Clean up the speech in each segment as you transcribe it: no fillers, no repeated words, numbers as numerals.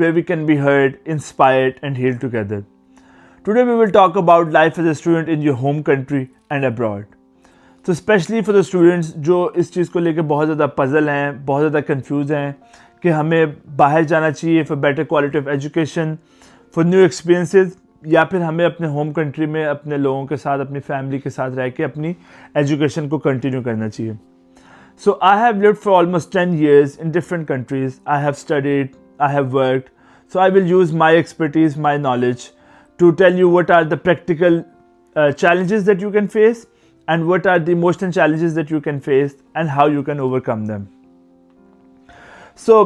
where we can be heard, inspired, and healed together. Today we will talk about life as a student in your home country and abroad. तो specially for the students जो इस चीज़ को लेकर बहुत ज़्यादा puzzle हैं, बहुत ज़्यादा कंफ्यूज हैं कि हमें बाहर जाना चाहिए for better quality of education, for new experiences, या फिर हमें अपने होम कंट्री में अपने लोगों के साथ, अपनी फैमिली के साथ रह के अपनी एजुकेशन को कंटिन्यू करना चाहिए. So I have lived for almost 10 years in different countries. I have studied, I have worked. So I will use my expertise, my knowledge to tell you what are the practical challenges that you can face and what are the emotional challenges that you can face and how you can overcome them. So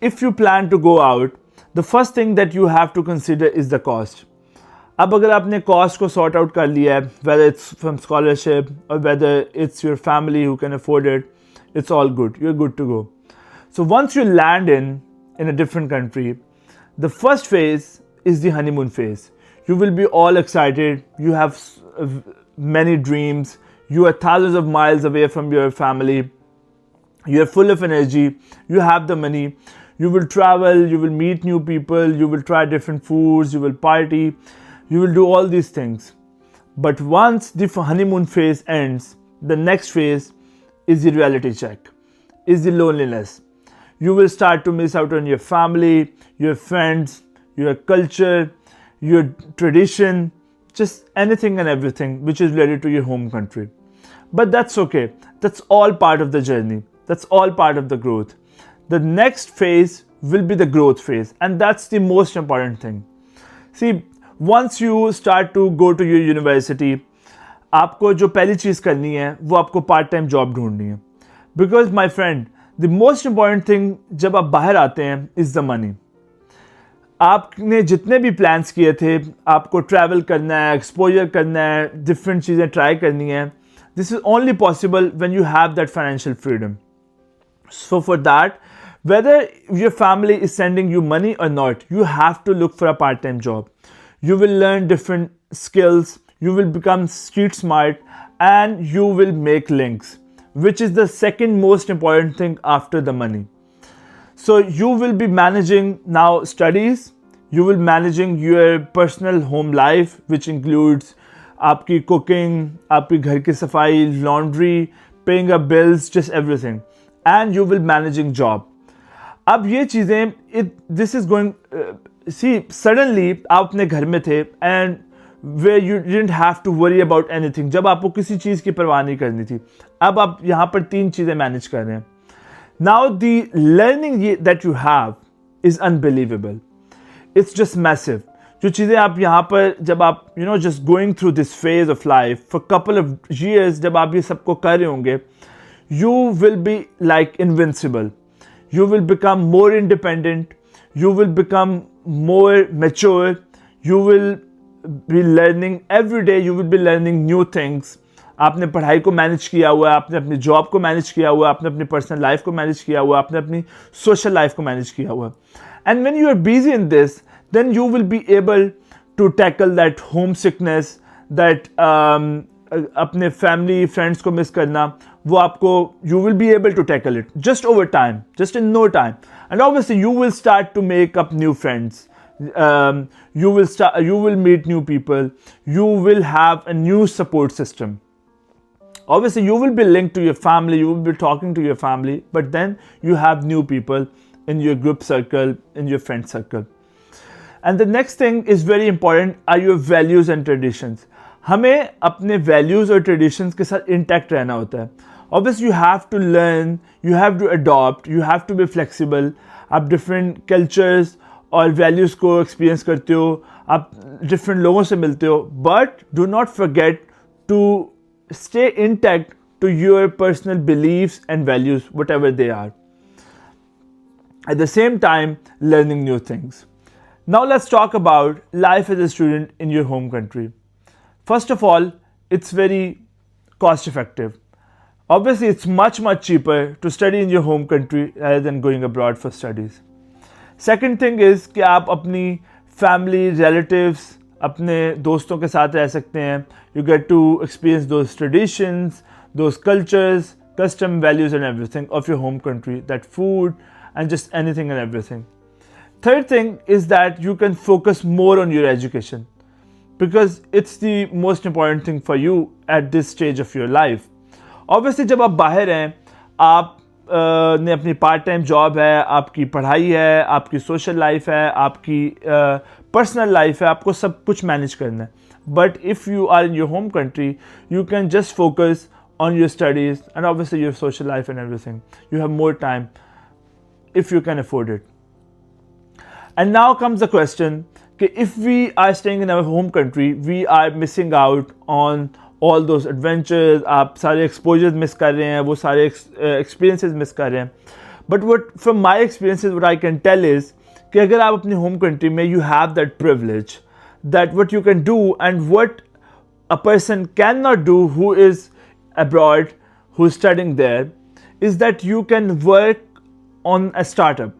if you plan to go out, the first thing that you have to consider is the cost. अब अगर आपने cost को sort out कर लिया है, whether it's from scholarship or whether it's your family who can afford it, it's all good. You're good to go. So once you land in a different country, the first phase is the honeymoon phase. You will be all excited. You have many dreams. You are thousands of miles away from your family. You are full of energy. You have the money. You will travel. You will meet new people. You will try different foods. You will party. You will do all these things. But once the honeymoon phase ends, the next phase is the reality check, is the loneliness. You will start to miss out on your family, your friends, your culture, your tradition, just anything and everything which is related to your home country. But that's okay. That's all part of the journey. That's all part of the growth. The next phase will be the growth phase, and that's the most important thing. See, once you start to go to your university, आपको जो पहली चीज़ करनी है वो आपको part time job ढूंढनी है. Because my friend, the most important thing जब आप बाहर आते हैं इज़ द मनी. आपने जितने भी प्लान्स किए थे, आपको ट्रैवल करना है, एक्सपोजर करना है, डिफरेंट चीज़ें ट्राई करनी है, this is only possible when you have that financial freedom. So for that, whether your family is sending you money or not, you have to look for a part-time job. You will learn different skills, you will become street smart, and you will make links, which is the second most important thing after the money. So you will be managing now studies, you will managing your personal home life, which includes आपकी cooking, आपकी घर की सफाई, laundry, paying up bills, just everything. And you will managing job. अब ये चीज़ें, this is going, see, suddenly आप अपने घर में थे and where you didn't have to worry about anything, जब आपको किसी चीज़ की परवाह नहीं करनी थी. अब आप यहाँ पर 3 चीज़ें मैनेज कर रहे हैं. Now the learning that you have is unbelievable. It's just massive. जो चीज़ें आप यहाँ पर, जब आप just going through this phase of life for couple of years, जब आप ये सबको कर रहे होंगे, you will be like invincible. You will become more independent, you will become more mature, you will be learning every day, you will be learning new things. आपने पढ़ाई को मैनेज किया हुआ है, आपने अपनी जॉब को मैनेज किया हुआ है, आपने अपनी पर्सनल लाइफ को मैनेज किया हुआ है, आपने अपनी सोशल लाइफ को मैनेज किया हुआ है. And when you are busy in this, then you will be able to tackle that homesickness, that अपने फैमिली फ्रेंड्स को मिस करना, वो आपको, you will be able to tackle it just over time, just in no time. And obviously you will start to make up new friends, you will meet new people, you will have a new support system. Obviously you will be linked to your family, you will be talking to your family, but then you have new people in your group circle, in your friend circle. And the next thing is very important, are your values and traditions. हमें अपने values और traditions के साथ intact रहना होता है. Obviously you have to learn, you have to adopt, you have to be flexible. आप different cultures और वैल्यूज़ को एक्सपीरियंस करते हो, आप डिफरेंट लोगों से मिलते हो, but do not forget to stay intact to your personal beliefs and values, whatever they are. At the same time, learning new things. Now let's talk about life as a student in your home country. First of all, it's very cost effective. Obviously, it's much cheaper to study in your home country rather than going abroad for studies. Second thing is कि आप अपनी family, relatives, अपने दोस्तों के साथ रह सकते हैं. You get to experience those traditions, those cultures, custom values and everything of your home country, that food and just anything and everything. Third thing is that you can focus more on your education because it's the most important thing for you at this stage of your life. Obviously जब आप बाहर हैं, आप ने अपनी part time job है, आपकी पढ़ाई है, आपकी सोशल लाइफ है, आपकी पर्सनल लाइफ है, आपको सब कुछ मैनेज करना है. But if you are in your home country, you can just focus on your studies and obviously your social life and everything. You have more time if you can afford it. And now comes the question, if we are staying in our home country, we are missing out on all those adventures. आप सारे exposures miss कर रहे हैं, वो सारे experiences miss कर रहे हैं. But what from my experiences, what I can tell is कि अगर आप अपनी home country में you have that privilege, that what you can do and what a person cannot do who is abroad, who's studying there, is that you can work on a startup.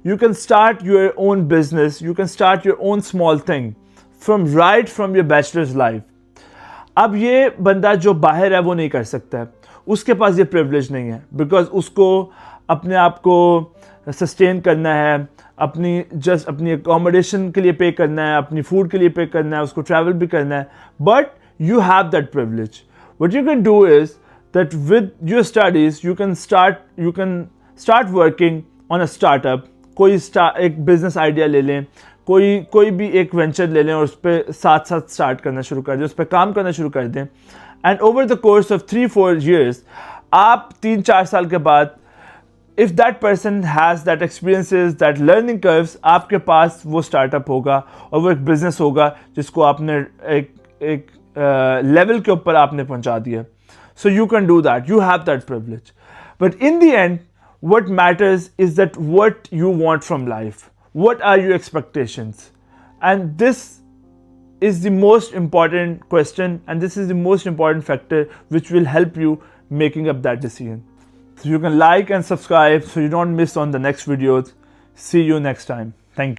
You can start your own business. You can start your own small thing from your bachelor's life. अब ये बंदा जो बाहर है वो नहीं कर सकता है, उसके पास ये प्रिविलेज नहीं है, बिकॉज उसको अपने आप को सस्टेन करना है, अपनी अकोमोडेशन के लिए पे करना है, अपनी फूड के लिए पे करना है, उसको ट्रैवल भी करना है. But you have that privilege. What you can do is that with your studies you can start working on a startup. कोई एक business idea ले लें, कोई भी एक venture ले लें और उस पर साथ start करना शुरू कर दें, उस पर काम करना शुरू कर दें. And over the course of 3-4 years, आप 3-4 साल के बाद, if that person has that experiences, that learning curves, आपके पास वो startup होगा और वो एक business होगा जिसको आपने एक लेवल के ऊपर आपने पहुंचा दिया. So you can do that, you have that privilege. But in the end what matters is that what you want from life, what are your expectations, and this is the most important question, and this is the most important factor which will help you making up that decision. So you can like and subscribe so you don't miss on the next videos. See you next time.